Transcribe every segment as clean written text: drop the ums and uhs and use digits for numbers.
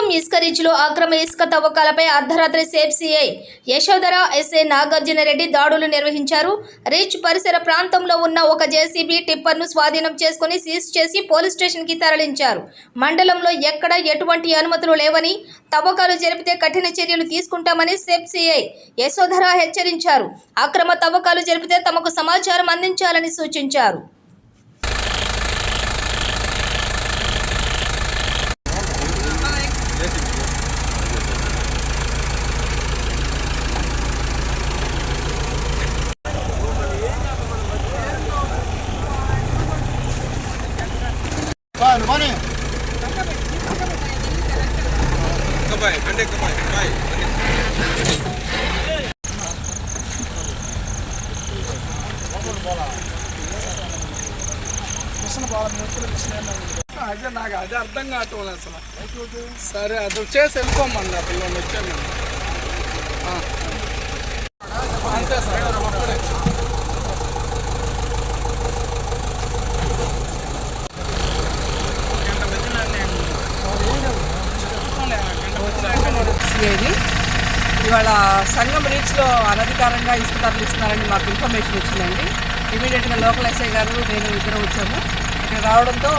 సంగం ఇసుక రీచ్లో అక్రమ ఇసుక తవ్వకాలపై అర్ధరాత్రి safe CI Yashodhara SI Nagarjuna Reddy దాడులు నిర్వహించారు. రీచ్ పరిసర ప్రాంతంలో ఉన్న ఒక జేసీబీ టిప్పర్ను స్వాధీనం చేసుకుని సీజ్ చేసి పోలీస్ స్టేషన్కి తరలించారు. మండలంలో ఎక్కడ ఎటువంటి అనుమతులు లేవని, తవ్వకాలు జరిపితే కఠిన చర్యలు తీసుకుంటామని సేఫ్ సిఐ యశోధర హెచ్చరించారు. అక్రమ తవ్వకాలు జరిపితే తమకు సమాచారం అందించాలని సూచించారు. Money. Kamay, kamay. అదే నాకు అదే అర్థం కావట్లేదు అసలు. సరే అది వచ్చేసి వెళ్ళిపోమన్నా పిల్లలు వచ్చాను అంతే సార్. ఇవాళ సంగం రీచ్లో అనధికారంగా ఇసుక తరలిస్తున్నారని మాకు ఇన్ఫర్మేషన్ వచ్చిందండి. ఇమీడియట్గా లోకల్ ఎస్ఐ గారు నేను ఇద్దరు వచ్చాము. ఇక్కడ రావడంతో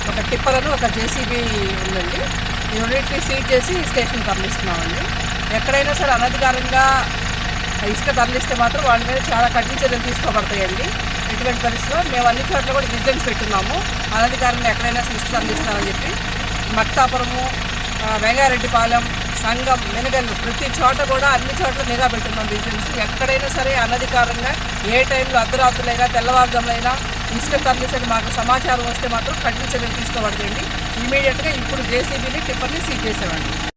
ఒక టిప్పర్ను ఒక జేసీబీ ఉందండి. ఈ రెండింటిని సీజ్ చేసి స్టేషన్ తరలిస్తున్నామండి. ఎక్కడైనా సరే అనధికారంగా ఇసుక తరలిస్తే మాత్రం వాళ్ళ మీద చాలా కఠిన చర్యలు తీసుకోబడతాయండి. ఎటువంటి పరిస్థితుల్లో మేము అన్ని చోట్ల కూడా విజిలెన్స్ పెట్టున్నాము. అనధికారంగా ఎక్కడైనా ఇసుక తరలిస్తున్నామని చెప్పి మక్తాపురము, వెంగారెడ్డిపాలెం, సంగం, మెనగల్లు ప్రతి చోట కూడా అన్ని చోట్ల నిఘా పెట్టున్నాం విజిలెన్స్. ఎక్కడైనా సరే అనధికారంగా ఏ టైంలో అర్ధరాత్రులైనా తెల్లవారుజాములైనా ఇసుక తరలిసని మాకు సమాచారం వస్తే మాత్రం కఠిన చర్యలు తీసుకోబడతాయండి. ఇమీడియట్గా ఇప్పుడు జేసీబీని టిప్పర్ని సీజ్ చేసేవాడిని.